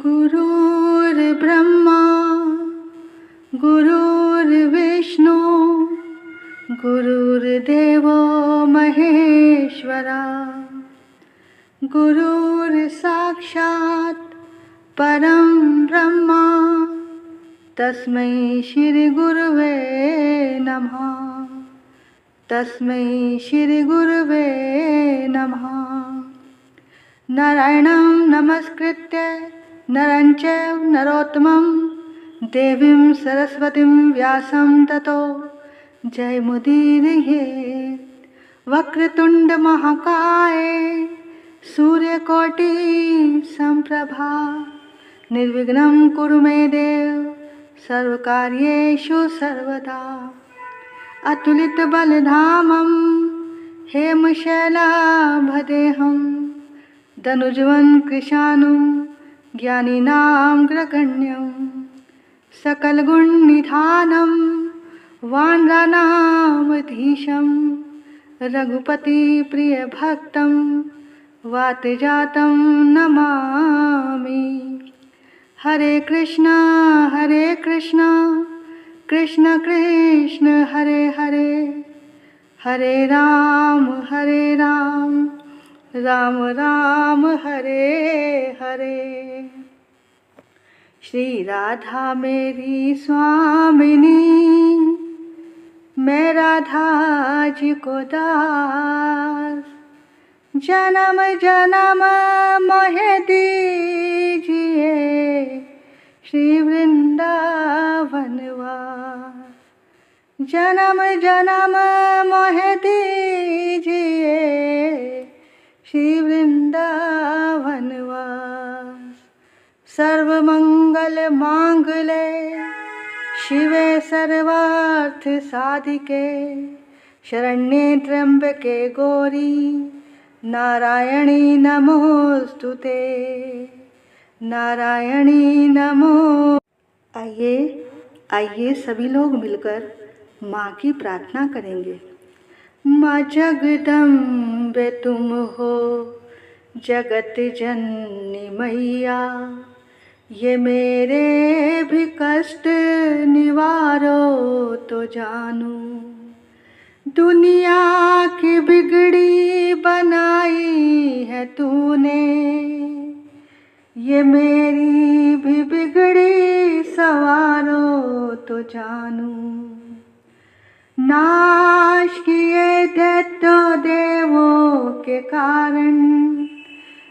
गुरुर्ब्रह्मा गुरुर्विष्णु गुरुर्देवो महेश्वरा गुरुर्साक्षात् परं ब्रह्मा तस्मै श्री गुरुवे नमः। तस्मै श्री गुरुवे नमः। नारायणं नमस्कृत्य नरं चैव नरोत्तमं देवीं सरस्वतीं व्यासं ततो जयमुदीरयेत्। वक्रतुंड महाकाय सूर्यकोटि संप्रभा निर्विघ्नं कुरु मे देव सर्वकार्येषु सर्वदा। अतुलित बलधामं हेमशैलाभदेहं धनुजवन् कृशानुं ज्ञानिनामग्रगण्यं सकलगुणनिधानं वानराणामधीशं रघुपतिप्रियभक्तं वातजातं नमामि। हरे कृष्ण कृष्ण कृष्ण हरे हरे, हरे राम राम राम हरे हरे। श्री राधा मेरी स्वामिनी, मैं राधा जी को दास। जन्म जन्म मोहे दीजिए श्री वृंदावन वास। जन्म जन्म मोहे दीजिए श्री वृंदावन वास। सर्वमंगल मांगले शिवे सर्वार्थ साधिके, शरण्ये त्र्यंबके गौरी नारायणी नमोस्तुते, नारायणी नमो। आइए सभी लोग मिलकर माँ की प्रार्थना करेंगे। माँ जगदम्बे तुम हो जगत जननी मैया, ये मेरे भी कष्ट निवारो तो जानू। दुनिया की बिगड़ी बनाई है तूने, ये मेरी भी बिगड़ी सवारो तो जानू। नाश किए दैत्य देवों के कारण,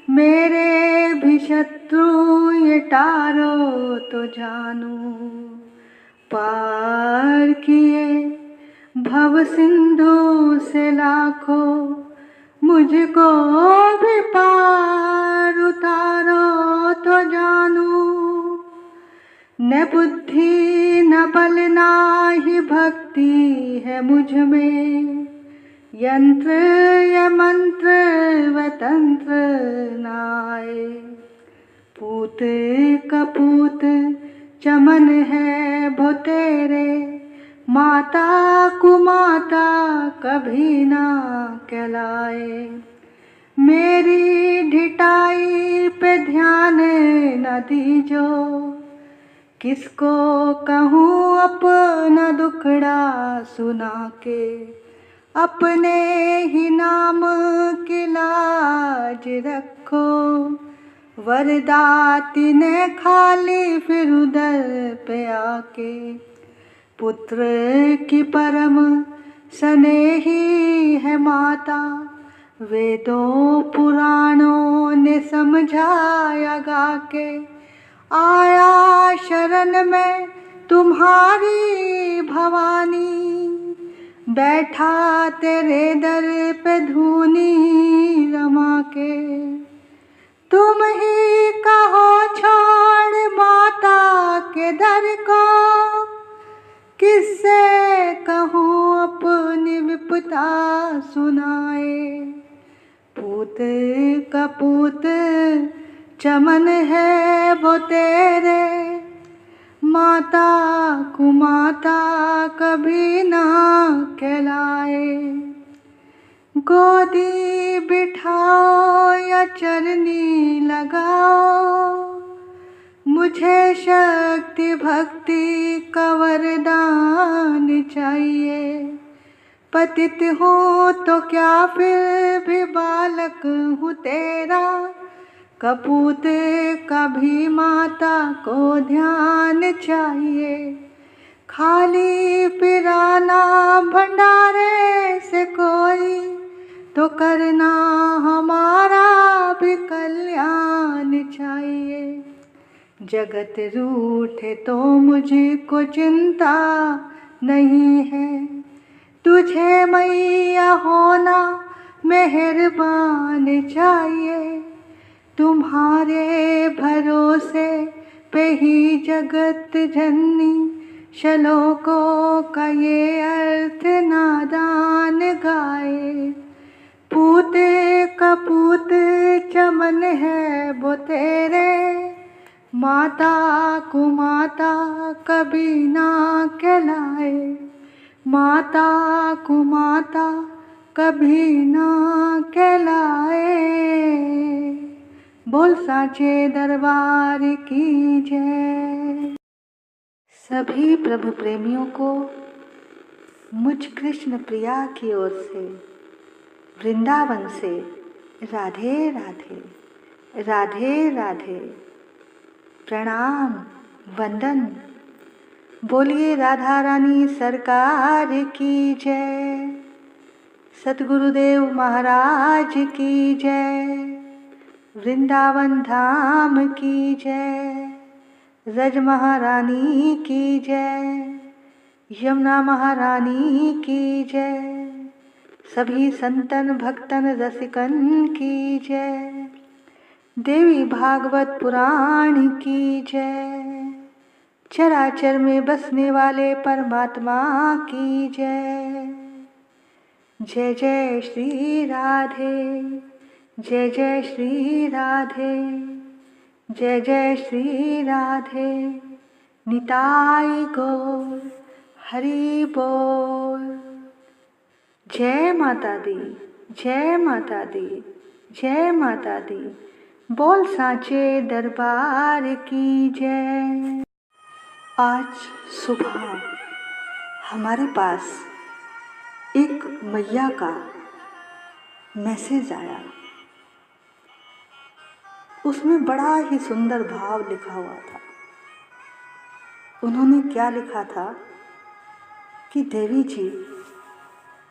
मेरे भी शत्रु ये टारो तो जानू। पार किए भव सिंधु से लाखों, मुझको भी पार उतारो तो जानू। न बुद्धि न बल ना ही भक्ति है मुझ में, यंत्र या मंत्र व तंत्र नाए। पूत कपूत चमन है भो तेरे, माता कुमाता कभी ना कहलाए। मेरी ढिठाई पे ध्यान न दीजो, किसको कहूँ अपना दुखड़ा सुना के। अपने ही नाम की लाज रखो, वरदाती ने खाली फिर उधर पे आके। पुत्र की परम स्नेही है माता, वेदों पुराणों ने समझाया गा के। आया शरण में तुम्हारी भवानी, बैठा तेरे दर पे धूनी रमा के। तुम ही कहो छोड़ माता के दर को, किससे कहूँ अपनी विपदा सुनाए। पूत कपूत चमन है वो तेरे, माता कुमाता कभी ना कहलाए। गोदी बिठाओ या चरनी लगाओ, तुझे शक्ति भक्ति का वरदान चाहिए। पतित हूँ तो क्या फिर भी बालक हूँ तेरा, कपूत कभी माता को ध्यान चाहिए। खाली पिराना भंडारे से कोई तो करना हमारा भी कल्याण चाहिए। जगत रूठे तो मुझको चिंता नहीं है, तुझे मैया होना मेहरबान चाहिए। तुम्हारे भरोसे पे ही जगत जननी, श्लोकों का ये अर्थ नादान गाए। पूत कपूत चमन है वो तेरे, माता कुमाता कभी ना कहलाए। माता कुमाता कभी ना कहलाए। बोल साचे दरबार की जय। सभी प्रभु प्रेमियों को मुझ कृष्ण प्रिया की ओर से, वृंदावन से राधे राधे, राधे राधे, प्रणाम वंदन। बोलिए राधा रानी सरकार की जय, सतगुरुदेव महाराज की जय, वृंदावन धाम की जय, रज महारानी की जय, यमुना महारानी की जय, सभी संतन भक्तन रसिकन की जय, देवी भागवत पुराण की जय, चराचर में बसने वाले परमात्मा की जय। जय जय श्री राधे, जय जय श्री राधे, जय जय श्री राधे, निताई गौर हरि बोल। जय माता दी, जय माता दी, जय माता दी, बोल सांचे दरबार की जय। आज सुबह हमारे पास एक मैया का मैसेज आया। उसमें बड़ा ही सुंदर भाव लिखा हुआ था। उन्होंने क्या लिखा था कि देवी जी,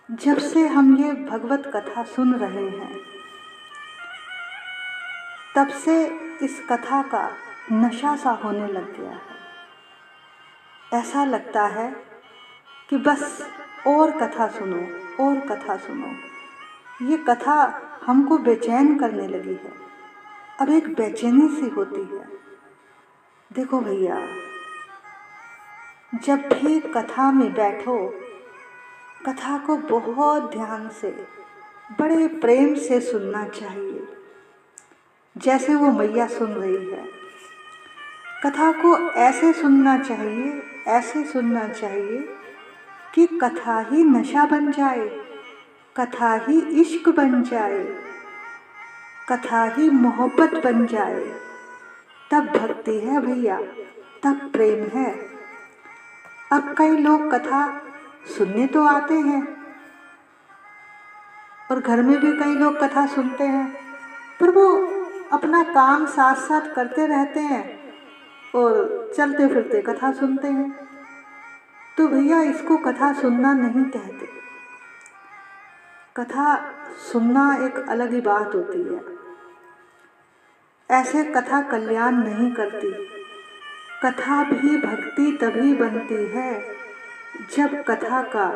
जब से हम ये भगवत कथा सुन रहे हैं, तब से इस कथा का नशा सा होने लग गया है। ऐसा लगता है कि बस और कथा सुनो, और कथा सुनो। ये कथा हमको बेचैन करने लगी है। अब एक बेचैनी सी होती है। देखो भैया, जब भी कथा में बैठो, कथा को बहुत ध्यान से, बड़े प्रेम से सुनना चाहिए, जैसे वो मैया सुन रही है। कथा को ऐसे सुनना चाहिए, ऐसे सुनना चाहिए कि कथा ही नशा बन जाए, कथा ही इश्क बन जाए, कथा ही मोहब्बत बन जाए। तब भक्ति है भैया, तब प्रेम है। अब कई लोग कथा सुनने तो आते हैं, और घर में भी कई लोग कथा सुनते हैं, पर वो अपना काम साथ साथ करते रहते हैं और चलते फिरते कथा सुनते हैं। तो भैया, इसको कथा सुनना नहीं कहते। कथा सुनना एक अलग ही बात होती है। ऐसे कथा कल्याण नहीं करती। कथा भी भक्ति तभी बनती है जब कथा का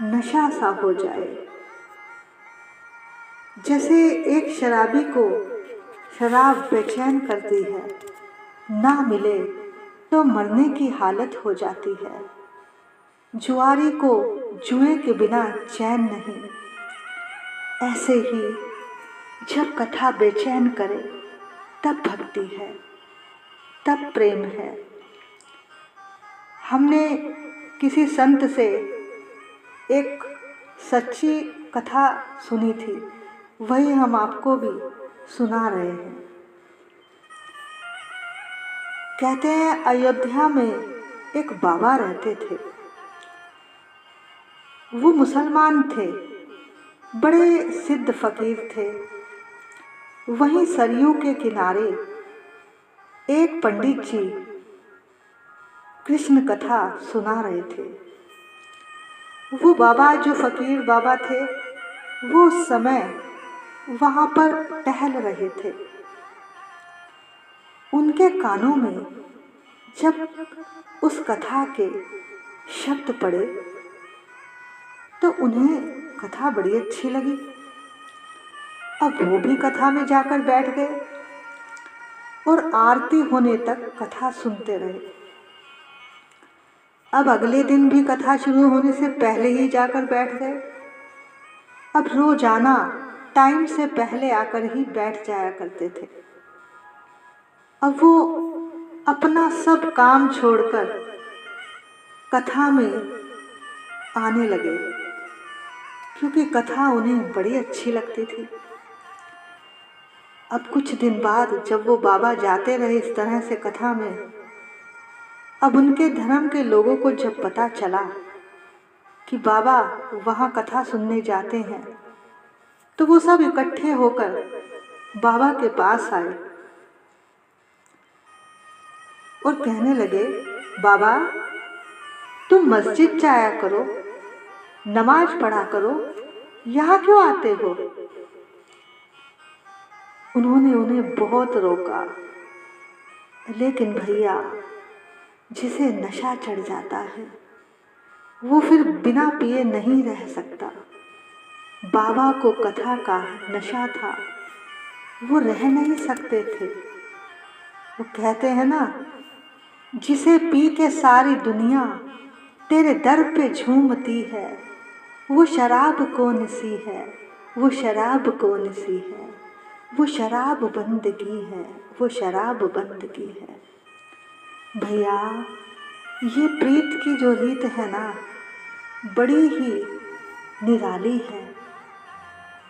नशा सा हो जाए। जैसे एक शराबी को शराब बेचैन करती है, ना मिले तो मरने की हालत हो जाती है। जुआरी को जुए के बिना चैन नहीं। ऐसे ही जब कथा बेचैन करे, तब भक्ति है, तब प्रेम है। हमने किसी संत से एक सच्ची कथा सुनी थी, वही हम आपको भी सुना रहे हैं। कहते हैं अयोध्या में एक बाबा रहते थे। वो मुसलमान थे, बड़े सिद्ध फकीर थे। वहीं सरयू के किनारे एक पंडित जी कृष्ण कथा सुना रहे थे। वो बाबा, जो फकीर बाबा थे, वो उस समय वहाँ पर टहल रहे थे। उनके कानों में जब उस कथा के शब्द पड़े तो उन्हें कथा बड़ी अच्छी लगी। अब वो भी कथा में जाकर बैठ गए और आरती होने तक कथा सुनते रहे। अब अगले दिन भी कथा शुरू होने से पहले ही जाकर बैठ गए। अब रोजाना टाइम से पहले आकर ही बैठ जाया करते थे। अब वो अपना सब काम छोड़कर कथा में आने लगे, क्योंकि कथा उन्हें बड़ी अच्छी लगती थी। अब कुछ दिन बाद जब वो बाबा जाते रहे इस तरह से कथा में, अब उनके धर्म के लोगों को जब पता चला कि बाबा वहाँ कथा सुनने जाते हैं, तो वो सब इकट्ठे होकर बाबा के पास आए और कहने लगे, बाबा तुम मस्जिद जाया करो, नमाज पढ़ा करो, यहाँ क्यों आते हो? उन्होंने उन्हें बहुत रोका, लेकिन भैया जिसे नशा चढ़ जाता है वो फिर बिना पिए नहीं रह सकता। बाबा को कथा का नशा था, वो रह नहीं सकते थे। वो कहते हैं ना, जिसे पी के सारी दुनिया तेरे दर पे झूमती है, वो शराब कौन सी है, वो शराब कौन सी है, वो शराब बंदगी है, वो शराब बंदगी है। भैया ये प्रीत की जो रीत है ना, बड़ी ही निराली है।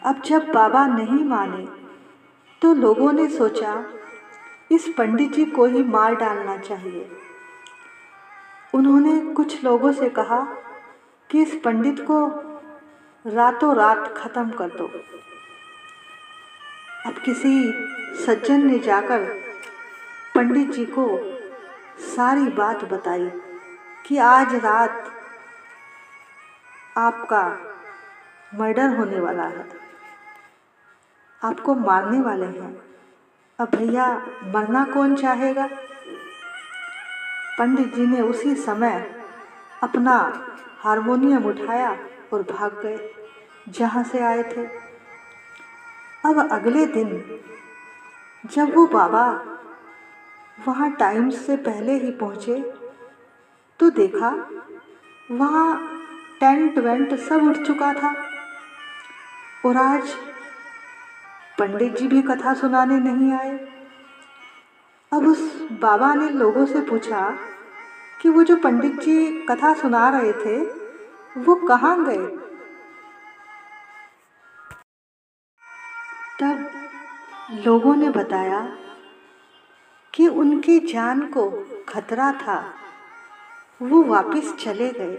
अब जब बाबा नहीं माने तो लोगों ने सोचा इस पंडित जी को ही मार डालना चाहिए। उन्होंने कुछ लोगों से कहा कि इस पंडित को रातों रात खत्म कर दो। अब किसी सज्जन ने जाकर पंडित जी को सारी बात बताई कि आज रात आपका मर्डर होने वाला है, आपको मारने वाले हैं। अब भैया मरना कौन चाहेगा? पंडित जी ने उसी समय अपना हारमोनियम उठाया और भाग गए जहाँ से आए थे। अब अगले दिन जब वो बाबा वहाँ टाइम से पहले ही पहुँचे तो देखा वहाँ टेंट वेंट सब उठ चुका था और आज पंडित जी भी कथा सुनाने नहीं आए। अब उस बाबा ने लोगों से पूछा कि वो जो पंडित जी कथा सुना रहे थे वो कहाँ गए? तब लोगों ने बताया कि उनकी जान को खतरा था, वो वापस चले गए।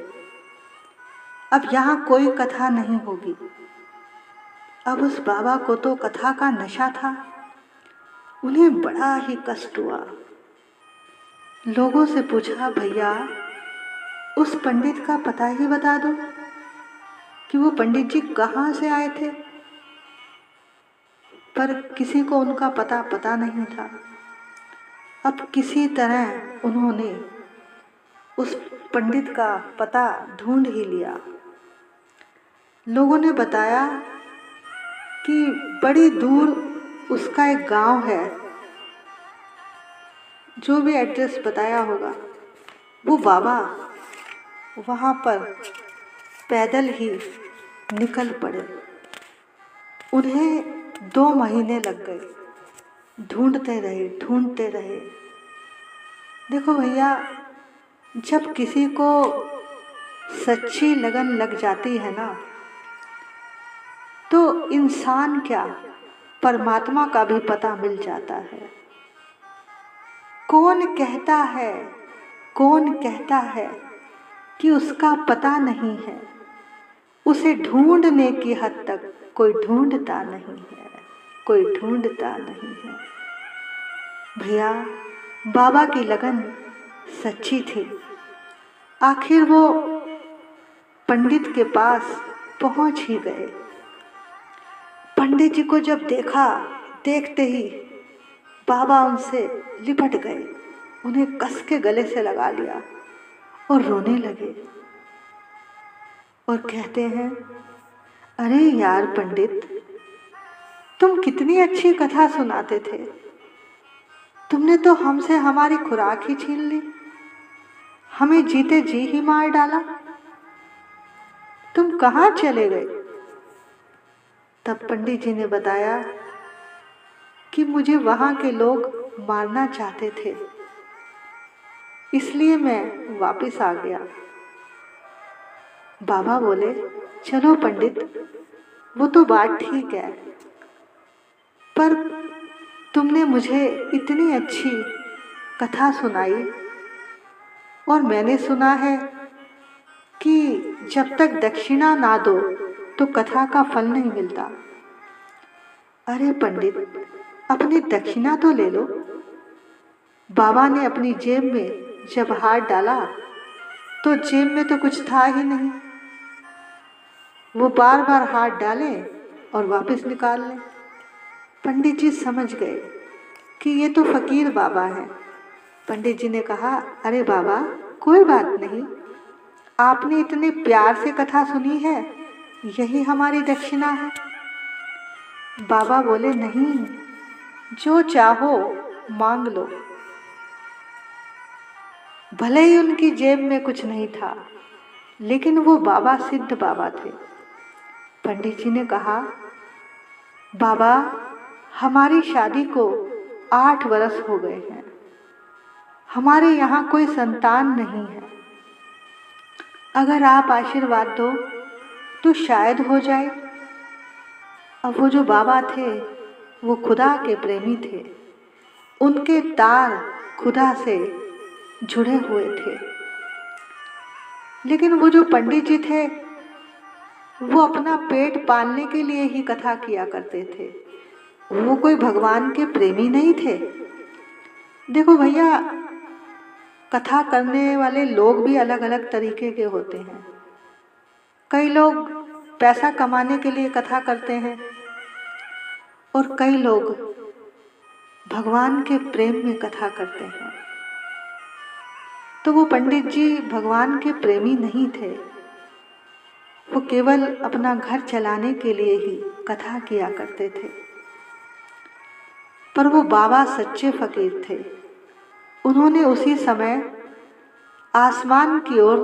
अब यहाँ कोई कथा नहीं होगी। अब उस बाबा को तो कथा का नशा था, उन्हें बड़ा ही कष्ट हुआ। लोगों से पूछा, भैया उस पंडित का पता ही बता दो कि वो पंडित जी कहाँ से आए थे। पर किसी को उनका पता नहीं था। अब किसी तरह उन्होंने उस पंडित का पता ढूंढ ही लिया। लोगों ने बताया कि बड़ी दूर उसका एक गांव है, जो भी एड्रेस बताया होगा, वो बाबा वहाँ पर पैदल ही निकल पड़े। उन्हें 2 महीने लग गए, ढूंढते रहे। देखो भैया, जब किसी को सच्ची लगन लग जाती है ना, तो इंसान क्या परमात्मा का भी पता मिल जाता है। कौन कहता है कि उसका पता नहीं है, उसे ढूंढने की हद तक कोई ढूंढता नहीं है, कोई ढूंढता नहीं है। भैया, बाबा की लगन सच्ची थी। आखिर वो पंडित के पास पहुंच ही गए। पंडित जी को जब देखा, देखते ही बाबा उनसे लिपट गए, उन्हें कस के गले से लगा लिया और रोने लगे और कहते हैं, अरे यार पंडित, तुम कितनी अच्छी कथा सुनाते थे, तुमने तो हमसे हमारी खुराक ही छीन ली, हमें जीते जी ही मार डाला, तुम कहाँ चले गए? तब पंडित जी ने बताया कि मुझे वहाँ के लोग मारना चाहते थे, इसलिए मैं वापस आ गया। बाबा बोले, चलो पंडित, वो तो बात ठीक है, पर तुमने मुझे इतनी अच्छी कथा सुनाई और मैंने सुना है कि जब तक दक्षिणा ना दो तो कथा का फल नहीं मिलता। अरे पंडित, अपनी दक्षिणा तो ले लो। बाबा ने अपनी जेब में जब हाथ डाला तो जेब में तो कुछ था ही नहीं। वो बार बार हाथ डाले और वापस निकाल लें। पंडित जी समझ गए कि ये तो फकीर बाबा हैं। पंडित जी ने कहा, अरे बाबा, कोई बात नहीं, आपने इतने प्यार से कथा सुनी है, यही हमारी दक्षिणा है। बाबा बोले, नहीं, जो चाहो मांग लो। भले ही उनकी जेब में कुछ नहीं था, लेकिन वो बाबा सिद्ध बाबा थे। पंडित जी ने कहा, बाबा, हमारी शादी को 8 वर्ष हो गए हैं, हमारे यहाँ कोई संतान नहीं है, अगर आप आशीर्वाद दो तो शायद हो जाए। अब वो जो बाबा थे वो खुदा के प्रेमी थे, उनके तार खुदा से जुड़े हुए थे। लेकिन वो जो पंडित जी थे वो अपना पेट पालने के लिए ही कथा किया करते थे, वो कोई भगवान के प्रेमी नहीं थे। देखो भैया, कथा करने वाले लोग भी अलग अलग तरीके के होते हैं। कई लोग पैसा कमाने के लिए कथा करते हैं और कई लोग भगवान के प्रेम में कथा करते हैं। तो वो पंडित जी भगवान के प्रेमी नहीं थे, वो केवल अपना घर चलाने के लिए ही कथा किया करते थे। पर वो बाबा सच्चे फकीर थे। उन्होंने उसी समय आसमान की ओर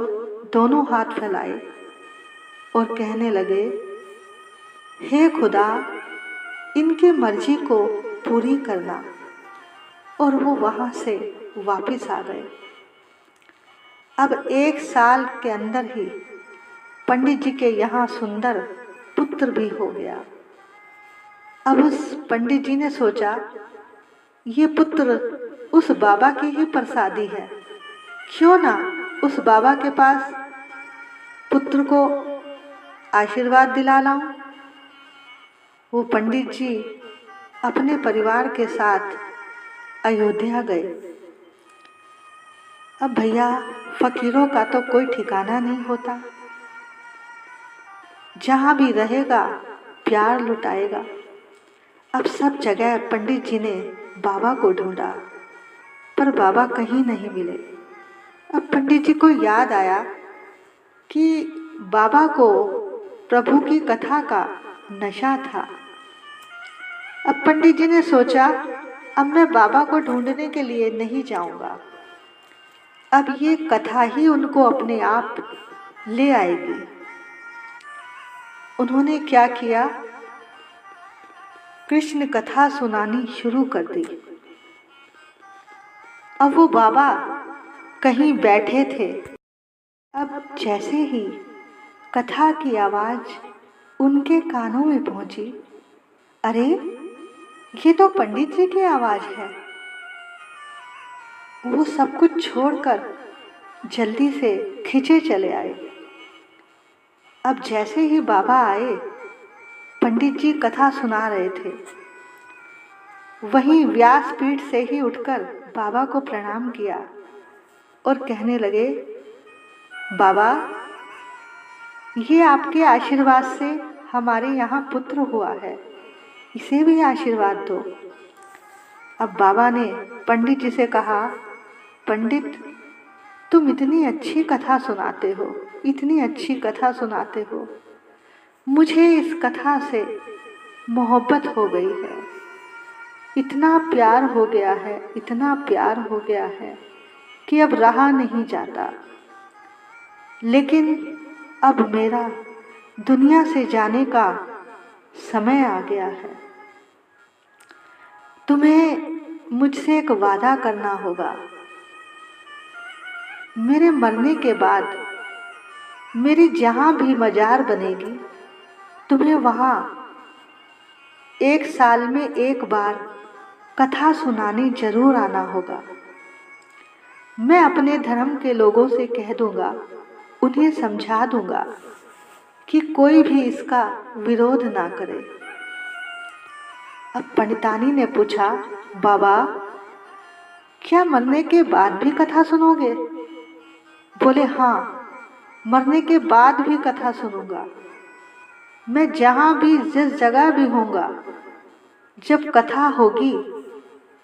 दोनों हाथ फैलाए और कहने लगे, हे खुदा, इनकी मर्जी को पूरी करना। और वो वहाँ से वापस आ गए। अब 1 साल के अंदर ही पंडित जी के यहाँ सुंदर पुत्र भी हो गया। अब उस पंडित जी ने सोचा, ये पुत्र उस बाबा की ही प्रसादी है, क्यों ना उस बाबा के पास पुत्र को आशीर्वाद दिला लाऊं। वो पंडित जी अपने परिवार के साथ अयोध्या गए। अब भैया, फकीरों का तो कोई ठिकाना नहीं होता, जहाँ भी रहेगा प्यार लुटाएगा। अब सब जगह पंडित जी ने बाबा को ढूंढा, पर बाबा कहीं नहीं मिले। अब पंडित जी को याद आया कि बाबा को प्रभु की कथा का नशा था। अब पंडित जी ने सोचा, अब मैं बाबा को ढूंढने के लिए नहीं जाऊंगा, अब ये कथा ही उनको अपने आप ले आएगी। उन्होंने क्या किया, कृष्ण कथा सुनानी शुरू कर दी। अब वो बाबा कहीं बैठे थे। अब जैसे ही कथा की आवाज उनके कानों में पहुंची, अरे ये तो पंडित जी की आवाज है। वो सब कुछ छोड़कर जल्दी से खिंचे चले आए। अब जैसे ही बाबा आए, पंडित जी कथा सुना रहे थे। वहीं व्यासपीठ से ही उठकर बाबा को प्रणाम किया और कहने लगे, बाबा, ये आपके आशीर्वाद से हमारे यहाँ पुत्र हुआ है, इसे भी आशीर्वाद दो। अब बाबा ने पंडित जी से कहा, पंडित, तुम इतनी अच्छी कथा सुनाते हो, इतनी अच्छी कथा सुनाते हो, मुझे इस कथा से मोहब्बत हो गई है, इतना प्यार हो गया है, इतना प्यार हो गया है कि अब रहा नहीं जाता। लेकिन अब मेरा दुनिया से जाने का समय आ गया है। तुम्हें मुझसे एक वादा करना होगा। मेरे मरने के बाद मेरी जहाँ भी मजार बनेगी, तुम्हें वहाँ 1 साल में 1 बार कथा सुनाने जरूर आना होगा। मैं अपने धर्म के लोगों से कह दूंगा, उन्हें समझा दूंगा कि कोई भी इसका विरोध ना करे। अब पंडितानी ने पूछा, बाबा, क्या मरने के बाद भी कथा सुनोगे? बोले, हाँ, मरने के बाद भी कथा सुनूंगा। मैं जहाँ भी, जिस जगह भी होऊंगा, जब कथा होगी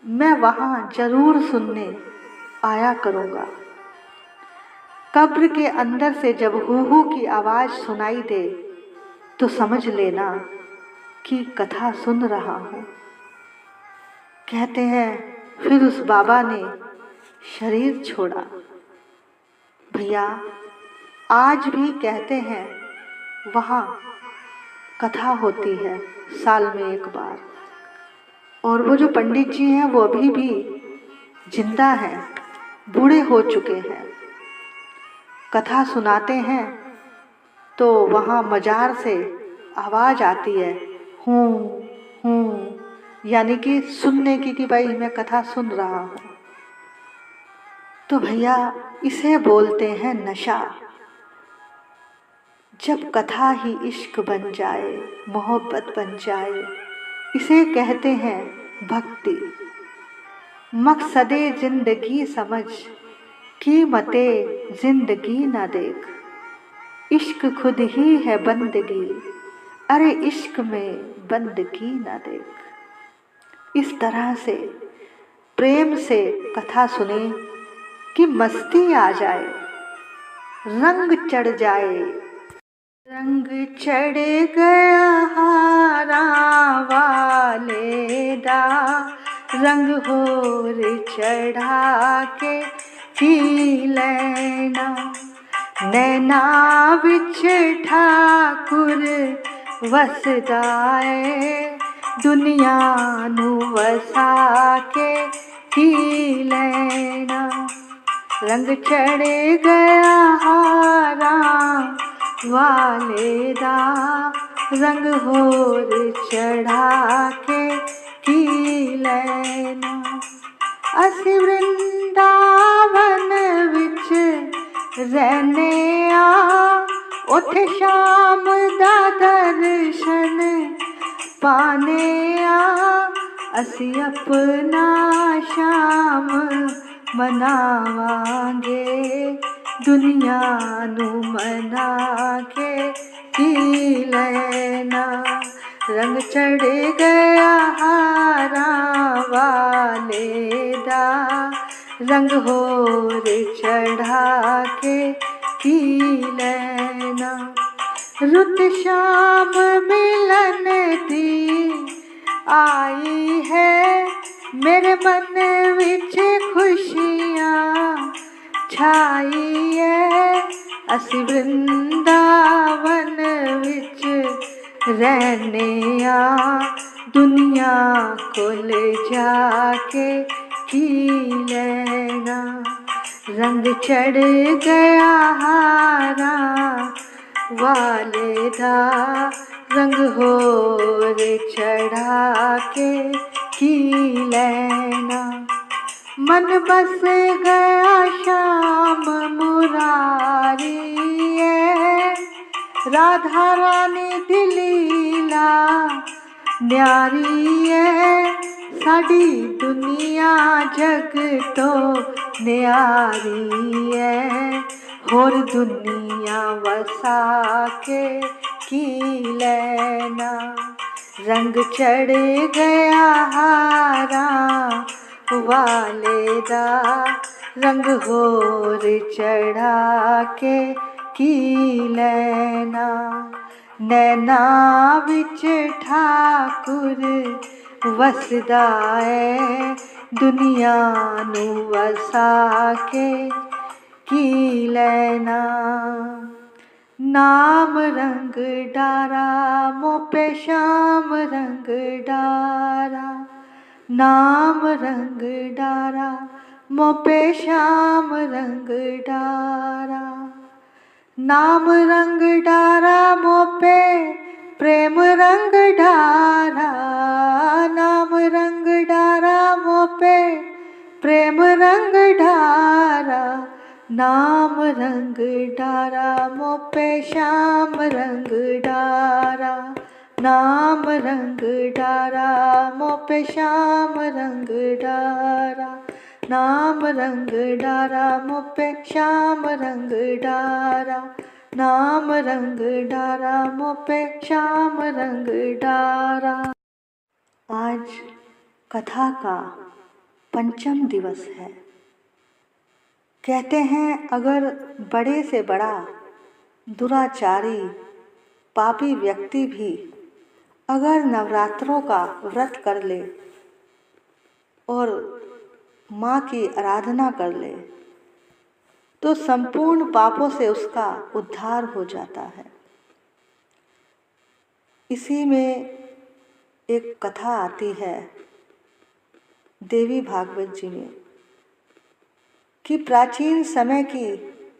मैं वहाँ जरूर सुनने आया करूँगा। कब्र के अंदर से जब हू हू की आवाज़ सुनाई दे तो समझ लेना कि कथा सुन रहा हूँ। कहते हैं फिर उस बाबा ने शरीर छोड़ा। भैया, आज भी कहते हैं वहाँ कथा होती है साल में 1 बार। और वो जो पंडित जी हैं वो अभी भी जिंदा हैं, बूढ़े हो चुके हैं। कथा सुनाते हैं तो वहाँ मजार से आवाज़ आती है, हूँ हूँ, यानी कि सुनने की, कि भाई मैं कथा सुन रहा हूँ। तो भैया, इसे बोलते हैं नशा। जब कथा ही इश्क बन जाए, मोहब्बत बन जाए, इसे कहते हैं भक्ति। मकसदे जिंदगी समझ, कीमते जिंदगी न देख, इश्क खुद ही है बंदगी, अरे इश्क में बंदगी न देख। इस तरह से प्रेम से कथा सुने कि मस्ती आ जाए, रंग चढ़ जाए। रंग चढ़ गया हारा वाले दा, रंग होर चढ़ा के पी लेना। नैना विच ठाकुर वसदा है, दुनिया नू वसा के पी लेना। रंग चढ़ गया हारा वाले दा, रंग होर चढ़ा के पी लेना। असी वृंदावन विच रहने आ, उथे शाम दा दर्शन पाने आ। असी अपना शाम मनावांगे, दुनिया नू मना के पी लेना। रंग चढ़ गया हारा वाले दा, रंग होर चढ़ा के पी लेना। रुत शाम मिलन दी आई है, मेरे मन विच खुशियाँ छाई है। असी वृंदावन विच रहने आ, दुनिया कोल जाके पी लेना। रंग चढ़ गया हारा वाले दा, रंग होर चढ़ा के पी लेना। मन बस गया श्याम मुरारी है, राधा रानी दी लीला न्यारी है, साड़ी दुनिया जग तो न्यारी है, होर दुनिया वसा के की लेना, रंग चढ़ गया हारा वाले दा, रंग होर चढ़ा के की लेना, नैना विच ठाकुर वसदा है, दुनिया नू वसा के की लेना, नाम रंग डारा मोपे श्याम रंग डारा, नाम रंग डारा मोपे श्याम रंग डारा, नाम रंग डारा मोपे प्रेम रंग डारा, नाम रंग डारा मोपे प्रेम रंग डारा, नाम रंग डारा मोपे श्याम रंग डारा, नाम रंग डारा मोपे श्याम रंग डारा, नाम रंग डारा मोपे श्याम रंग डारा, नाम रंग डारा मोपे श्याम रंग डारा। आज कथा का पंचम दिवस है। कहते हैं अगर बड़े से बड़ा दुराचारी पापी व्यक्ति भी अगर नवरात्रों का व्रत कर ले और माँ की आराधना कर ले तो संपूर्ण पापों से उसका उद्धार हो जाता है। इसी में एक कथा आती है देवी भागवत जी में कि प्राचीन समय की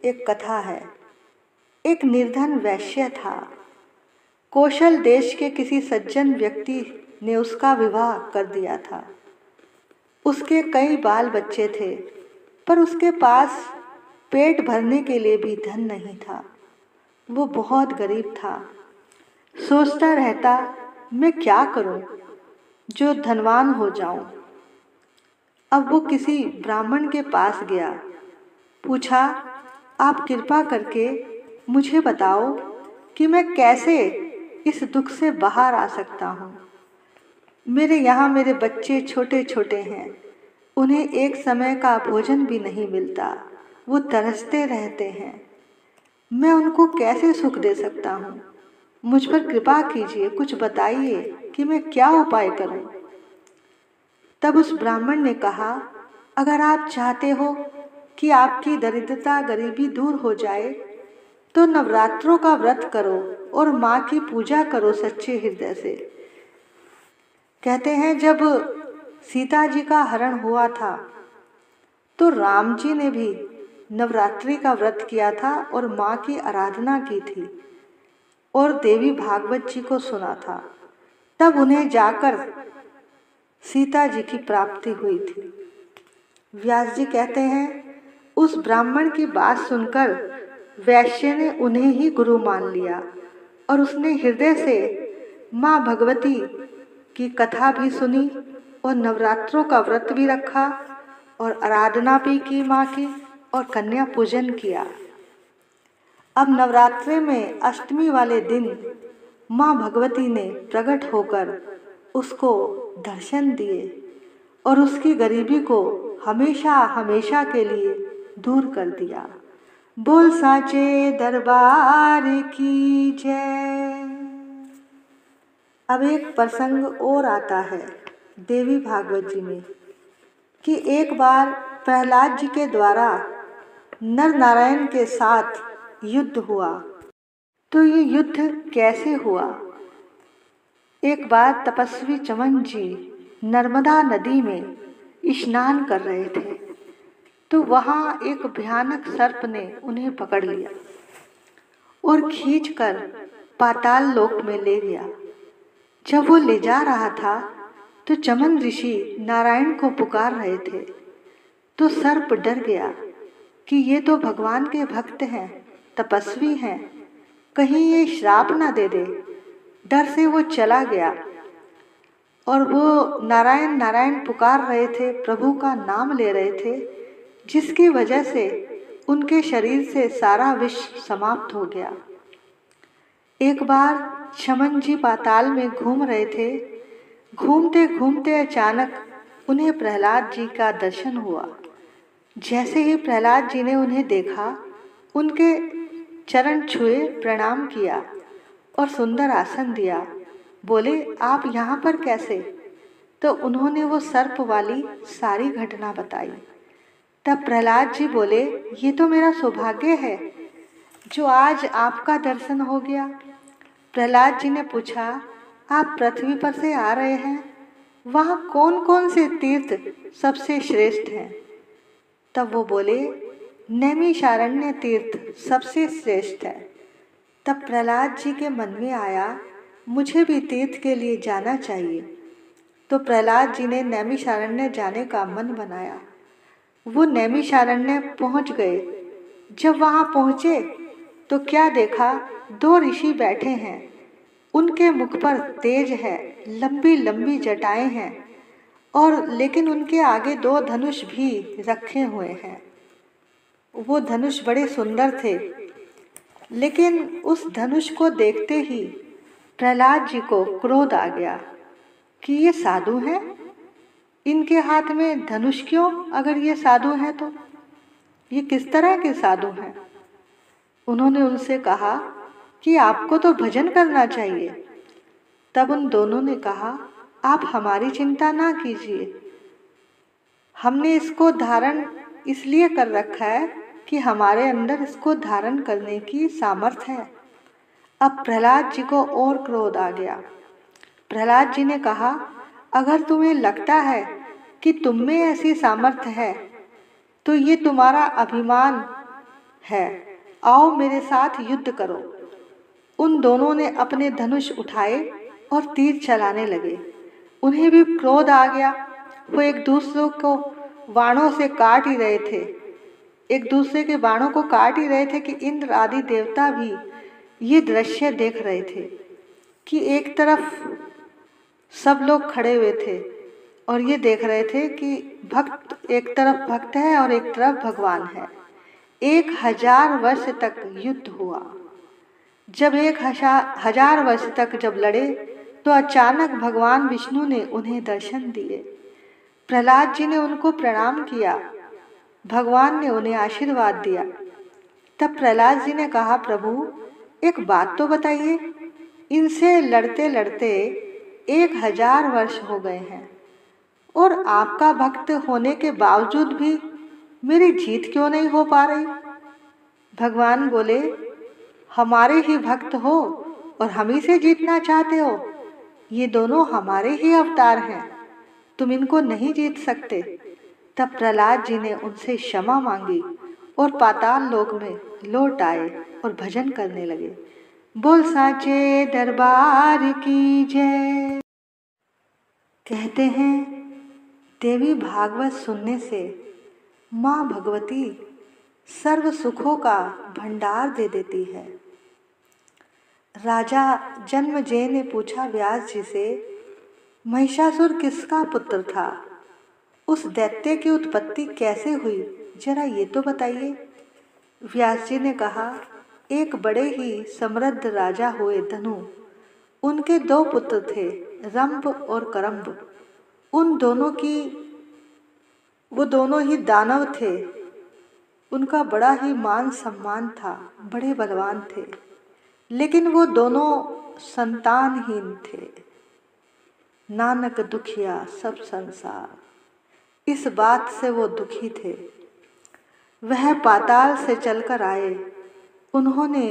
एक कथा है। एक निर्धन वैश्य था। कौशल देश के किसी सज्जन व्यक्ति ने उसका विवाह कर दिया था। उसके कई बाल बच्चे थे पर उसके पास पेट भरने के लिए भी धन नहीं था। वो बहुत गरीब था। सोचता रहता मैं क्या करूं जो धनवान हो जाऊं। अब वो किसी ब्राह्मण के पास गया। पूछा आप कृपा करके मुझे बताओ कि मैं कैसे इस दुख से बाहर आ सकता हूँ। मेरे यहाँ मेरे बच्चे छोटे छोटे हैं। उन्हें एक समय का भोजन भी नहीं मिलता। वो तरसते रहते हैं। मैं उनको कैसे सुख दे सकता हूँ। मुझ पर कृपा कीजिए, कुछ बताइए कि मैं क्या उपाय करूँ। तब उस ब्राह्मण ने कहा अगर आप चाहते हो कि आपकी दरिद्रता गरीबी दूर हो जाए तो नवरात्रों का व्रत करो और माँ की पूजा करो सच्चे हृदय से। कहते हैं जब सीता जी का हरण हुआ था तो राम जी ने भी नवरात्रि का व्रत किया था और माँ की आराधना की थी और देवी भागवत जी को सुना था। तब उन्हें जाकर सीता जी की प्राप्ति हुई थी। व्यास जी कहते हैं उस ब्राह्मण की बात सुनकर वैश्य ने उन्हें ही गुरु मान लिया और उसने हृदय से माँ भगवती की कथा भी सुनी और नवरात्रों का व्रत भी रखा और आराधना भी की माँ की और कन्या पूजन किया। अब नवरात्रि में अष्टमी वाले दिन माँ भगवती ने प्रकट होकर उसको दर्शन दिए और उसकी गरीबी को हमेशा हमेशा के लिए दूर कर दिया। बोल साचे दरबार की जय। अब एक प्रसंग और आता है देवी भागवत जी में कि एक बार प्रहलाद जी के द्वारा नर नारायण के साथ युद्ध हुआ। तो ये युद्ध कैसे हुआ। एक बार तपस्वी चमन जी नर्मदा नदी में स्नान कर रहे थे तो वहाँ एक भयानक सर्प ने उन्हें पकड़ लिया और खींचकर पाताल लोक में ले गया। जब वो ले जा रहा था तो चमन ऋषि नारायण को पुकार रहे थे तो सर्प डर गया कि ये तो भगवान के भक्त हैं, तपस्वी हैं, कहीं ये श्राप ना दे दे। डर से वो चला गया और वो नारायण नारायण पुकार रहे थे, प्रभु का नाम ले रहे थे, जिसकी वजह से उनके शरीर से सारा विष समाप्त हो गया। एक बार छमन जी पाताल में घूम रहे थे। घूमते घूमते अचानक उन्हें प्रहलाद जी का दर्शन हुआ। जैसे ही प्रहलाद जी ने उन्हें देखा, उनके चरण छुए, प्रणाम किया और सुंदर आसन दिया। बोले, आप यहाँ पर कैसे? तो उन्होंने वो सर्प वाली सारी घटना बताई। तब प्रहलाद जी बोले, ये तो मेरा सौभाग्य है जो आज आपका दर्शन हो गया। प्रहलाद जी ने पूछा, आप पृथ्वी पर से आ रहे हैं, वहाँ कौन कौन से तीर्थ सबसे श्रेष्ठ हैं? तब वो बोले, नैमिषारण्य तीर्थ सबसे श्रेष्ठ है। तब प्रहलाद जी के मन में आया, मुझे भी तीर्थ के लिए जाना चाहिए। तो प्रहलाद जी ने नैमिषारण्य जाने का मन बनाया। वो नैमिषारण्य पहुंच गए। जब वहां पहुंचे तो क्या देखा, 2 ऋषि बैठे हैं। उनके मुख पर तेज है, लंबी लंबी जटाएं हैं, और लेकिन उनके आगे 2 धनुष भी रखे हुए हैं। वो धनुष बड़े सुंदर थे, लेकिन उस धनुष को देखते ही प्रहलाद जी को क्रोध आ गया कि ये साधु हैं, इनके हाथ में धनुष क्यों? अगर ये साधु हैं तो ये किस तरह के साधु हैं? उन्होंने उनसे कहा कि आपको तो भजन करना चाहिए। तब उन दोनों ने कहा, आप हमारी चिंता ना कीजिए, हमने इसको धारण इसलिए कर रखा है कि हमारे अंदर इसको धारण करने की सामर्थ्य है। अब प्रहलाद जी को और क्रोध आ गया। प्रहलाद जी ने कहा, अगर तुम्हें लगता है कि तुम में ऐसी सामर्थ्य है तो ये तुम्हारा अभिमान है, आओ मेरे साथ युद्ध करो। उन दोनों ने अपने धनुष उठाए और तीर चलाने लगे। उन्हें भी क्रोध आ गया। वो एक दूसरे को बाणों से काट ही रहे थे, एक दूसरे के बाणों को काट ही रहे थे कि इंद्र आदि देवता भी ये दृश्य देख रहे थे कि एक तरफ सब लोग खड़े हुए थे और ये देख रहे थे कि भक्त एक तरफ भक्त है और एक तरफ भगवान है। 1000 वर्ष तक युद्ध हुआ। जब 1000 वर्ष तक जब लड़े तो अचानक भगवान विष्णु ने उन्हें दर्शन दिए। प्रहलाद जी ने उनको प्रणाम किया। भगवान ने उन्हें आशीर्वाद दिया। तब प्रहलाद जी ने कहा, प्रभु एक बात तो बताइए, इनसे लड़ते लड़ते 1000 वर्ष हो गए हैं और आपका भक्त होने के बावजूद भी मेरी जीत क्यों नहीं हो पा रही? भगवान बोले, हमारे ही भक्त हो और हम ही से जीतना चाहते हो? ये दोनों हमारे ही अवतार हैं, तुम इनको नहीं जीत सकते। तब प्रहलाद जी ने उनसे क्षमा मांगी और पाताल लोक में लौट आए और भजन करने लगे। बोल साचे दरबार की जय। कहते हैं, देवी भागवत सुनने से माँ भगवती सर्व सुखों का भंडार दे देती है। राजा जन्मेजय ने पूछा व्यास जी से, महिषासुर किसका पुत्र था? उस दैत्य की उत्पत्ति कैसे हुई, जरा ये तो बताइए। व्यास जी ने कहा, एक बड़े ही समृद्ध राजा हुए धनु। उनके 2 पुत्र थे, रंभ और करम्भ। वो दोनों ही दानव थे। उनका बड़ा ही मान सम्मान था, बड़े बलवान थे, लेकिन वो दोनों संतानहीन थे। नानक दुखिया सब संसार, इस बात से वो दुखी थे। वह पाताल से चलकर आए। उन्होंने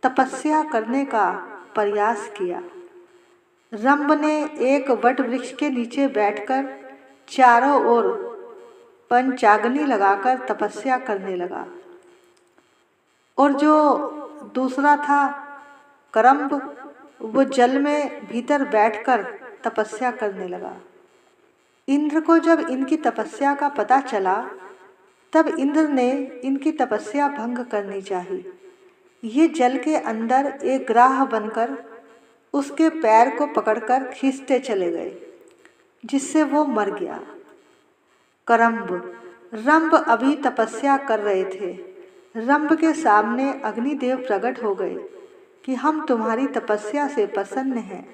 तपस्या करने का प्रयास किया। रंभ ने एक वट वृक्ष के नीचे बैठकर चारों ओर पंचाग्नि लगाकर तपस्या करने लगा, और जो दूसरा था करम्भ, वो जल में भीतर बैठकर तपस्या करने लगा। इंद्र को जब इनकी तपस्या का पता चला तब इंद्र ने इनकी तपस्या भंग करनी चाहिए। ये जल के अंदर एक ग्राह बनकर उसके पैर को पकड़कर खींचते चले गए, जिससे वो मर गया। करम्ब रंभ अभी तपस्या कर रहे थे। रंभ के सामने अग्निदेव प्रकट हो गए कि हम तुम्हारी तपस्या से प्रसन्न हैं,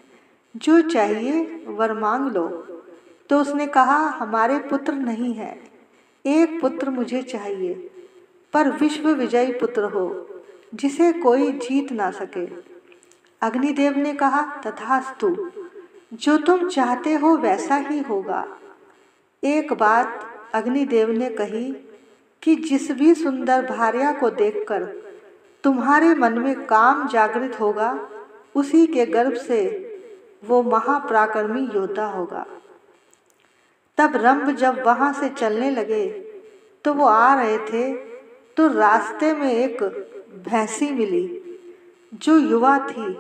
जो चाहिए वर मांग लो। तो उसने कहा, हमारे पुत्र नहीं है, एक पुत्र मुझे चाहिए, पर विश्व विजयी पुत्र हो, जिसे कोई जीत ना सके। अग्निदेव ने कहा, तथास्तु, जो तुम चाहते हो वैसा ही होगा। एक बात अग्निदेव ने कही कि जिस भी सुंदर भार्या को देखकर तुम्हारे मन में काम जागृत होगा, उसी के गर्भ से वो महापराक्रमी योद्धा होगा। तब रंभ जब वहां से चलने लगे तो वो आ रहे थे तो रास्ते में एक भैंसी मिली जो युवा थी।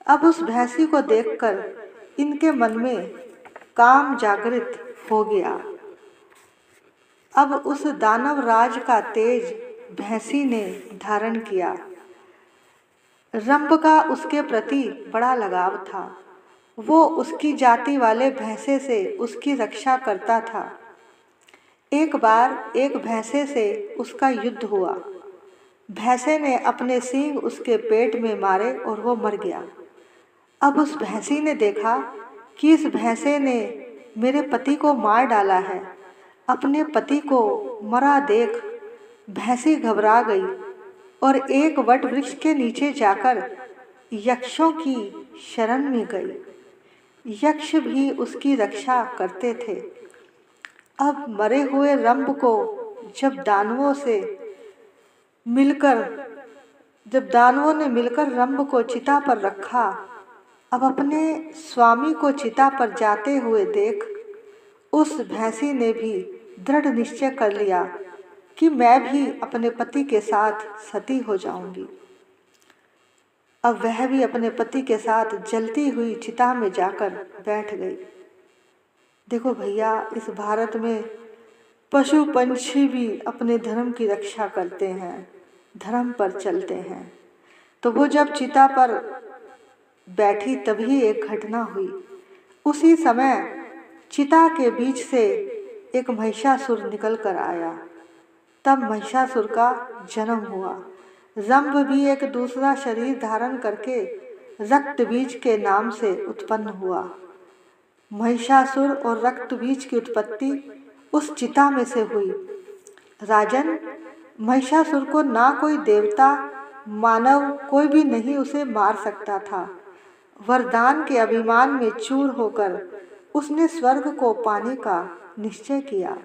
अब उस भैंसी को देखकर इनके मन में काम जागृत हो गया। अब उस दानव राज का तेज भैंसी ने धारण किया। रंभ का उसके प्रति बड़ा लगाव था। वो उसकी जाति वाले भैंसे से उसकी रक्षा करता था। एक बार एक भैंसे से उसका युद्ध हुआ। भैंसे ने अपने सींग उसके पेट में मारे और वो मर गया। अब उस भैंसी ने देखा कि इस भैंसे ने मेरे पति को मार डाला है। अपने पति को मरा देख भैंसी घबरा गई और एक वट वृक्ष के नीचे जाकर यक्षों की शरण में गई। यक्ष भी उसकी रक्षा करते थे। अब मरे हुए रंभ को जब दानवों ने मिलकर रंभ को चिता पर रखा, अब अपने स्वामी को चिता पर जाते हुए देख उस भैंसी ने भी दृढ़ निश्चय कर लिया कि मैं भी अपने पति के साथ सती हो जाऊंगी। अब वह भी अपने पति के साथ जलती हुई चिता में जाकर बैठ गई। देखो भैया, इस भारत में पशु पंछी भी अपने धर्म की रक्षा करते हैं, धर्म पर चलते हैं। तो वो जब चिता पर बैठी तभी एक घटना हुई। उसी समय चिता के बीच से एक महिषासुर निकल कर आया। तब महिषासुर का जन्म हुआ। रंभ भी एक दूसरा शरीर धारण करके रक्तबीज के नाम से उत्पन्न हुआ। महिषासुर और रक्तबीज की उत्पत्ति उस चिता में से हुई। राजन, महिषासुर को ना कोई देवता मानव कोई भी नहीं उसे मार सकता था। वरदान के अभिमान में चूर होकर उसने स्वर्ग को पाने का निश्चय किया।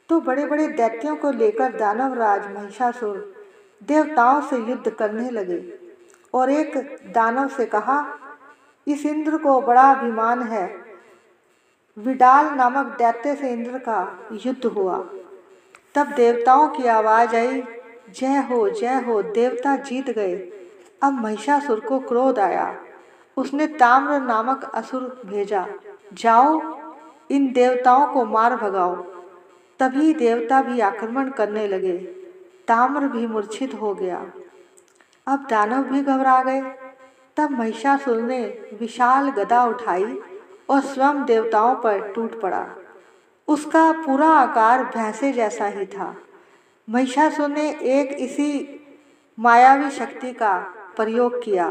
तो बड़े बड़े दैत्यों को लेकर दानवराज महिषासुर देवताओं से युद्ध करने लगे और एक दानव से कहा, इस इंद्र को बड़ा अभिमान है। विडाल नामक दैत्य से इंद्र का युद्ध हुआ। तब देवताओं की आवाज आई, जय हो जय हो, देवता जीत गए। अब महिषासुर को क्रोध आया। उसने ताम्र नामक असुर भेजा, जाओ इन देवताओं को मार भगाओ। तभी देवता भी आक्रमण करने लगे। ताम्र भी मूर्छित हो गया। अब दानव भी घबरा गए। तब महिषासुर ने विशाल गदा उठाई और स्वयं देवताओं पर टूट पड़ा। उसका पूरा आकार भैंसे जैसा ही था। महिषासुर ने एक इसी मायावी शक्ति का प्रयोग किया।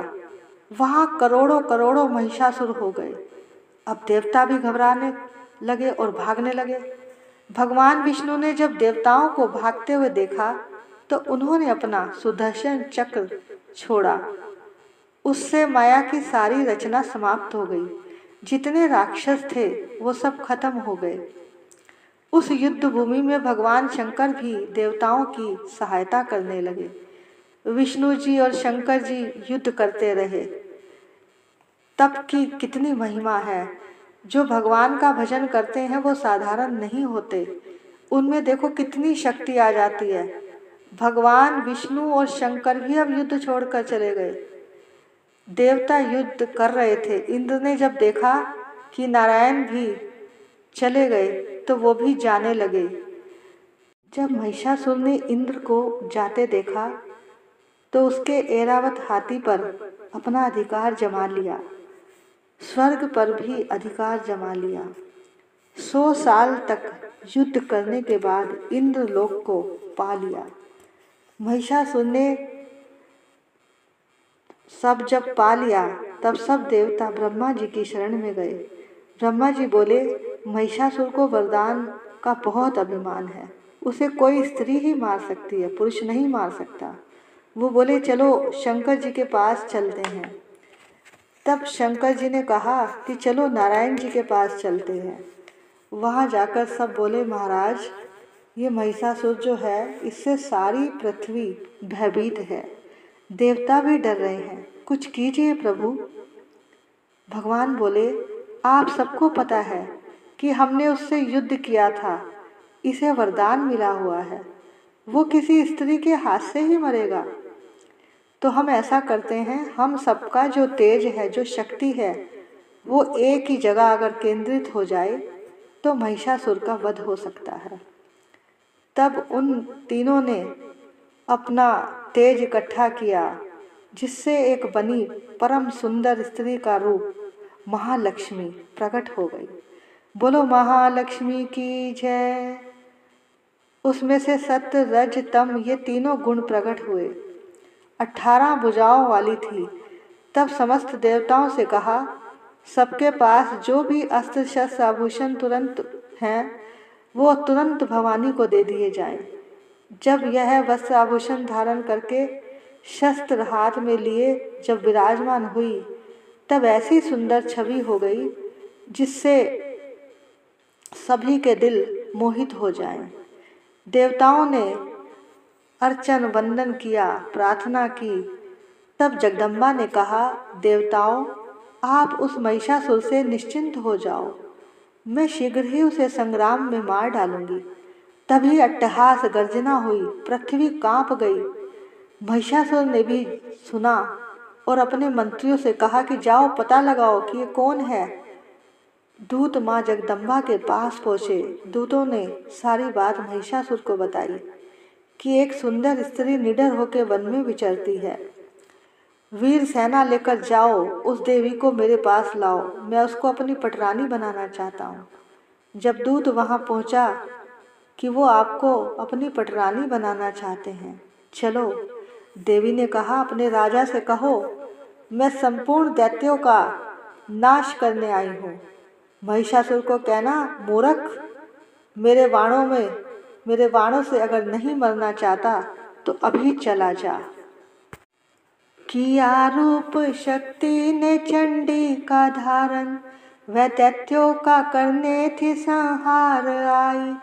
वहाँ करोड़ों करोड़ों महिषासुर हो गए। अब देवता भी घबराने लगे और भागने लगे। भगवान विष्णु ने जब देवताओं को भागते हुए देखा तो उन्होंने अपना सुदर्शन चक्र छोड़ा। उससे माया की सारी रचना समाप्त हो गई। जितने राक्षस थे वो सब खत्म हो गए। उस युद्ध भूमि में भगवान शंकर भी देवताओं की सहायता करने लगे। विष्णु जी और शंकर जी युद्ध करते रहे। तप की कितनी महिमा है। जो भगवान का भजन करते हैं वो साधारण नहीं होते। उनमें देखो कितनी शक्ति आ जाती है। भगवान विष्णु और शंकर भी अब युद्ध छोड़कर चले गए। देवता युद्ध कर रहे थे। इंद्र ने जब देखा कि नारायण भी चले गए तो वो भी जाने लगे। जब महिषासुर ने इंद्र को जाते देखा तो उसके ऐरावत हाथी पर अपना अधिकार जमा लिया, स्वर्ग पर भी अधिकार जमा लिया। 100 साल तक युद्ध करने के बाद इंद्र लोक को पा लिया। महिषासुर ने सब जब पा लिया तब सब देवता ब्रह्मा जी की शरण में गए। ब्रह्मा जी बोले, महिषासुर को वरदान का बहुत अभिमान है, उसे कोई स्त्री ही मार सकती है, पुरुष नहीं मार सकता। वो बोले, चलो शंकर जी के पास चलते हैं। तब शंकर जी ने कहा कि चलो नारायण जी के पास चलते हैं। वहाँ जाकर सब बोले, महाराज ये महिषासुर जो है इससे सारी पृथ्वी भयभीत है, देवता भी डर रहे हैं, कुछ कीजिए प्रभु। भगवान बोले, आप सबको पता है कि हमने उससे युद्ध किया था, इसे वरदान मिला हुआ है, वो किसी स्त्री के हाथ से ही मरेगा। तो हम ऐसा करते हैं, हम सबका जो तेज है, जो शक्ति है, वो एक ही जगह अगर केंद्रित हो जाए तो महिषासुर का वध हो सकता है। तब उन तीनों ने अपना तेज इकट्ठा किया, जिससे एक बनी परम सुंदर स्त्री का रूप महालक्ष्मी प्रकट हो गई। बोलो महालक्ष्मी की जय। उसमें से सत्य रज तम ये तीनों गुण प्रकट हुए। 18 भुजाओं वाली थी। तब समस्त देवताओं से कहा, सबके पास जो भी अस्त्र शस्त्र आभूषण तुरंत हैं वो तुरंत भवानी को दे दिए जाएं। जब यह वस्त्र आभूषण धारण करके शस्त्र हाथ में लिए जब विराजमान हुई तब ऐसी सुंदर छवि हो गई जिससे सभी के दिल मोहित हो जाएं। देवताओं ने अर्चन वंदन किया, प्रार्थना की। तब जगदम्बा ने कहा, देवताओं आप उस महिषासुर से निश्चिंत हो जाओ, मैं शीघ्र ही उसे संग्राम में मार डालूंगी। तभी अट्टहास गर्जना हुई, पृथ्वी कांप गई। महिषासुर ने भी सुना और अपने मंत्रियों से कहा कि जाओ पता लगाओ कि ये कौन है। दूत माँ जगदम्बा के पास पहुँचे। दूतों ने सारी बात महिषासुर को बताई कि एक सुंदर स्त्री निडर होकर वन में विचरती है, वीर सेना लेकर जाओ, उस देवी को मेरे पास लाओ, मैं उसको अपनी पटरानी बनाना चाहता हूँ। जब दूत वहाँ पहुँचा कि वो आपको अपनी पटरानी बनाना चाहते हैं, चलो। देवी ने कहा, अपने राजा से कहो मैं संपूर्ण दैत्यों का नाश करने आई हूँ। महिषासुर को कहना, मूर्ख, मेरे बाणों से अगर नहीं मरना चाहता तो अभी चला जा। किया रूप शक्ति ने चंडी का धारण, वह दैत्यों का करने थी संहार आई।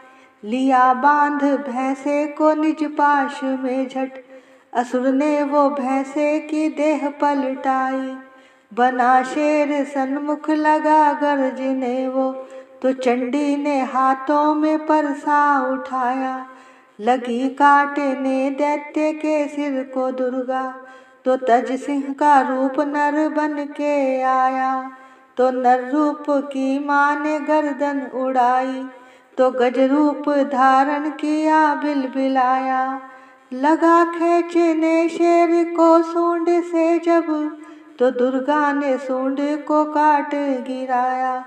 लिया बांध भैंसे को निज पाश में झट, असुर ने वो भैंसे की देह पलटाई। बना शेर सन्मुख लगा गर्जने वो, तो चंडी ने हाथों में परसा उठाया। लगी काटने दैत्य के सिर को दुर्गा, तो तज सिंह का रूप नर बन के आया। तो नर रूप की माँ ने गर्दन उड़ाई, तो गज रूप धारण किया बिलबिलाया। लगा खींचने शेर को सूंड से जब, तो दुर्गा ने सूंड को काट गिराया।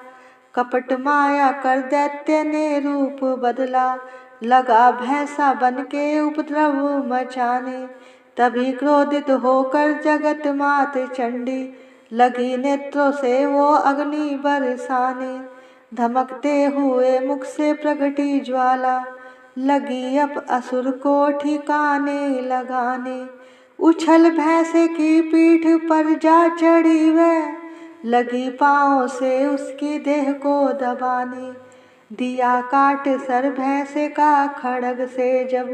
कपट माया कर दैत्य ने रूप बदला, लगा भैंसा बन के उपद्रव मचाने। तभी क्रोधित होकर जगत मात चंडी, लगी नेत्रों से वो अग्नि बरसाने। धमकते हुए मुख से प्रगटी ज्वाला, लगी अब असुर को ठिकाने लगाने। उछल भैंसे की पीठ पर जा चढ़ी वह, लगी पाँव से उसकी देह को दबाने। दिया काट सर भैंसे का खड्ग से जब,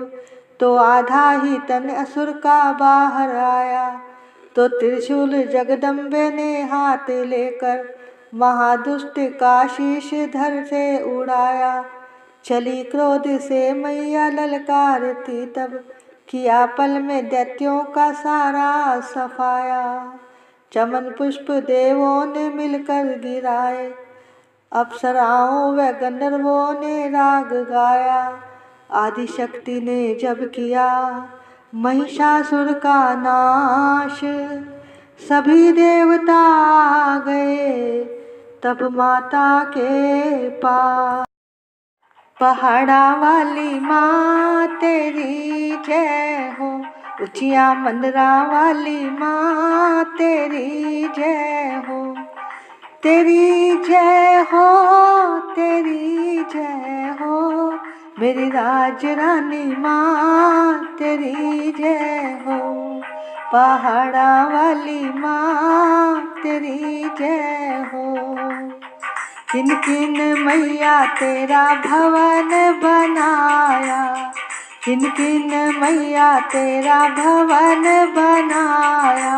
तो आधा ही तन असुर का बाहर आया। तो त्रिशूल जगदम्बे ने हाथ लेकर, महादुष्ट का शीश धर से उड़ाया। चली क्रोध से मैया ललकारती तब, किया पल में दैत्यों का सारा सफाया। चमन पुष्प देवों ने मिलकर गिराए, अप्सराओं व गंधर्वों ने राग गाया, आदिशक्ति ने जब किया महिषासुर का नाश। सभी देवता आ गए तब माता के पास। पहाड़ा वाली माँ तेरी जय हो, ऊंचिया मंदिरा वाली माँ तेरी जय हो। तेरी जय हो, तेरी जय हो, मेरी राज रानी माँ तेरी जय हो। पहाड़ा वाली माँ तेरी जय हो। किन किन मैया तेरा भवन बनाया, किन किन मैया तेरा भवन बनाया।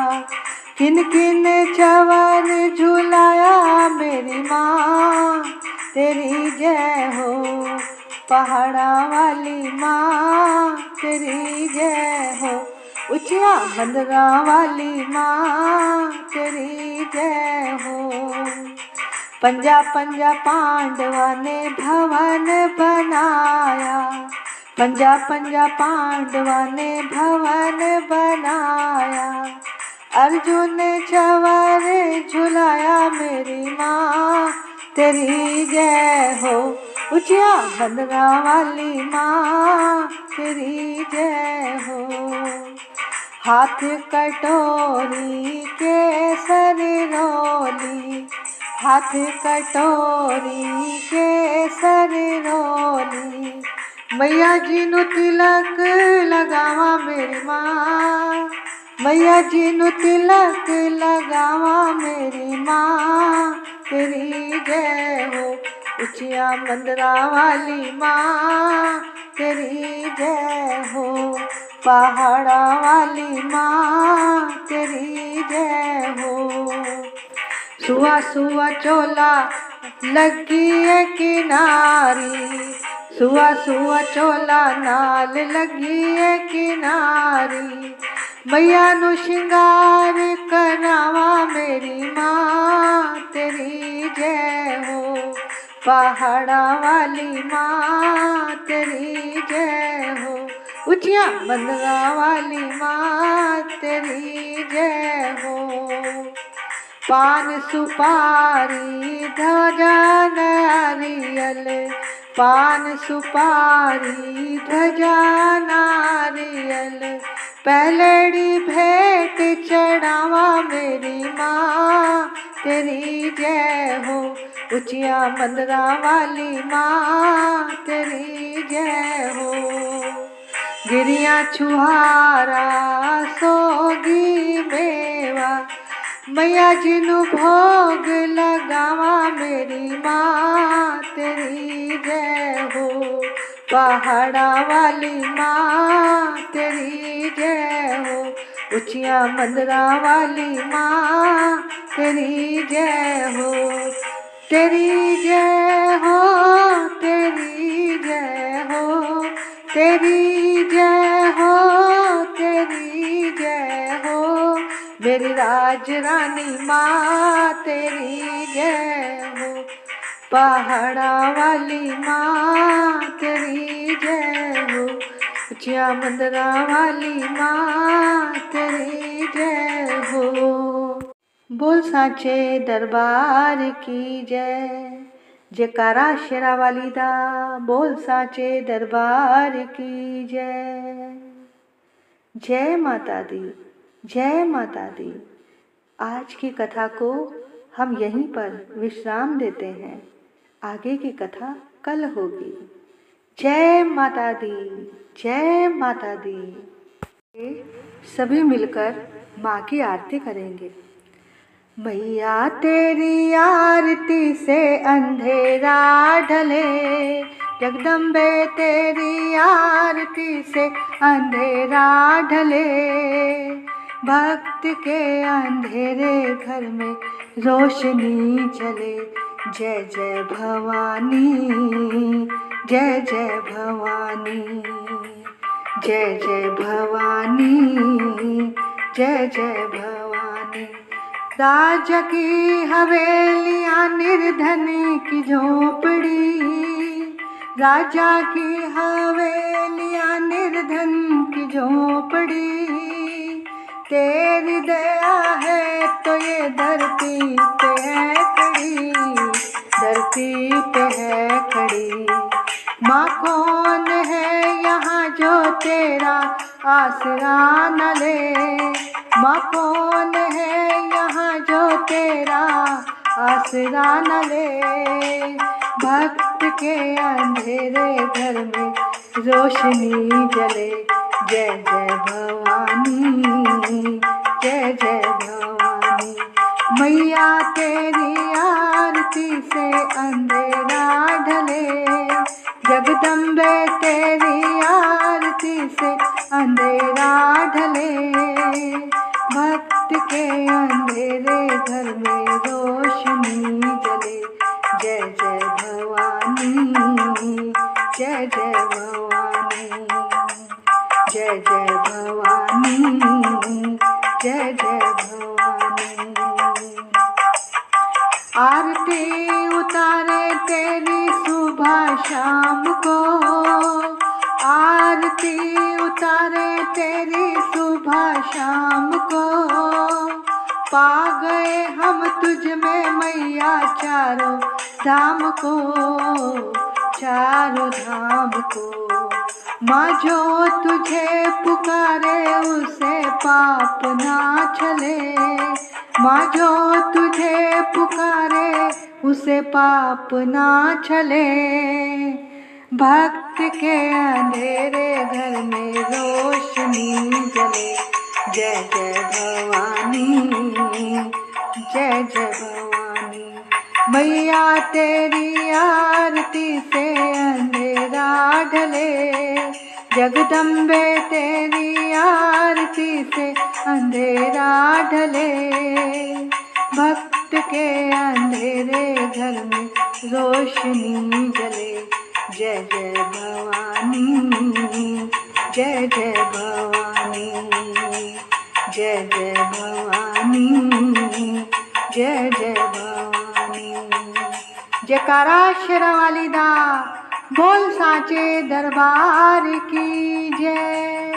किन किन चवर झुलाया मेरी माँ तेरी जय हो। पहाड़ा वाली माँ तेरी जय हो, ऊंचिया मंदिरा वाली माँ तेरी जय हो। पंजा पंजा पांडवा ने भवन बनाया, पंजा पंजा पांडवा ने भवन बनाया। अर्जुन चवर झुलाया मेरी माँ तेरी जय हो। ऊंचिया मंदिरा वाली माँ तेरी जय हो। हाथ कटोरी केसर रोली, हाथ कटोरी केसर रोली। मैया जी नु तिलक लगावा मेरी माँ, मैया जी नु तिलक लगावा मेरी माँ तेरी जय हो। ऊंचिया मंदिरा वाली माँ तेरी जय हो। पहाड़ा वाली माँ तेरी जय हो। सुआ सुआ चोला लगी है किनारी, सुआ सुआ चोला नाल लगी है किनारी। मैया नु श्रृंगार करावा मेरी माँ तेरी जय हो। पहाड़ा वाली माँ तेरी जय हो। ऊंचिया मंदिरा वाली माँ तेरी जय हो। पान सुपारी ध्वजा नारियल, पान सुपारी ध्वजा नारियल। पहलड़ी भेंट चढ़ावा मेरी माँ तेरी जय हो। ऊंचिया मंदिरा वाली माँ तेरी जय हो। गिरिया छुहारा सोगी मेवा, मैया जी नु भोग लगावा मेरी माँ तेरी जय हो। पहाड़ा वाली माँ तेरी जय हो। ऊंचिया मंदिरा वाली माँ तेरी जय हो। तेरी जय हो, तेरी जय हो, तेरी जय हो, तेरी जय हो, मेरी राज रानी माँ तेरी जय हो। पहाड़ा वाली माँ तेरी जय हो। ऊंचिया मंदिरा वाली माँ तेरी जय हो। बोल साचे दरबार की जय, जयकारा शेरा वाली दा। बोल साचे दरबार की जय। जय माता दी, जय माता दी। आज की कथा को हम यहीं पर विश्राम देते हैं, आगे की कथा कल होगी। जय माता दी, जय माता दी। सभी मिलकर माँ की आरती करेंगे। मैया तेरी आरती से अंधेरा ढले, जगदम्बे तेरी आरती से अंधेरा ढले। भक्त के अंधेरे घर में रोशनी चले। जय जय भवानी, जय जय भवानी, जय जय भवानी, जय जय भवानी। राजा की हवेलियाँ निर्धन की झोपड़ी, राजा की हवेलियाँ निर्धन की झोपड़ी, तेरी दया है तो ये धरती पे है खड़ी, धरती पे है खड़ी। माँ कौन है यहाँ जो तेरा आसरा न ले, माँ कौन है यहाँ जो तेरा आसरा न ले। भक्त के अंधेरे घर में रोशनी जले, जय जय भवानी, जय जय भवानी। मैया तेरी आरती से अंधेरा ढले, जगदम्बे तेरी आरती से अंधेरा ढले। भक्त के अंधेरे घर में रोशनी जले, जय जय भवानी, जय जय भवानी, जय जय भवानी, जय जय भवानी। आरती उतारे तेरी सुबह शाम को, आरती उतारे तेरी सुबह शाम को। पा गए हम तुझ में मैया चारों धाम को, चारों धाम को। माँ जो तुझे पुकारे उसे पाप ना चले, माँ जो तुझे पुकारे उसे पाप ना चले। भक्त के अंधेरे घर में रोशनी जले, जय जय भवानी, जय जय भवानी। मैया तेरी आरती से अंधेरा ढले, जगदम्बे तेरी आरती से अंधेरा ढले। भक्त के अंधेरे घर में रोशनी जले, जय जय भवानी, जय जय भवानी, जय जय भवानी, जय जय भवानी। जयकारा शेरावाली दा, बोल साचे दरबार की जय।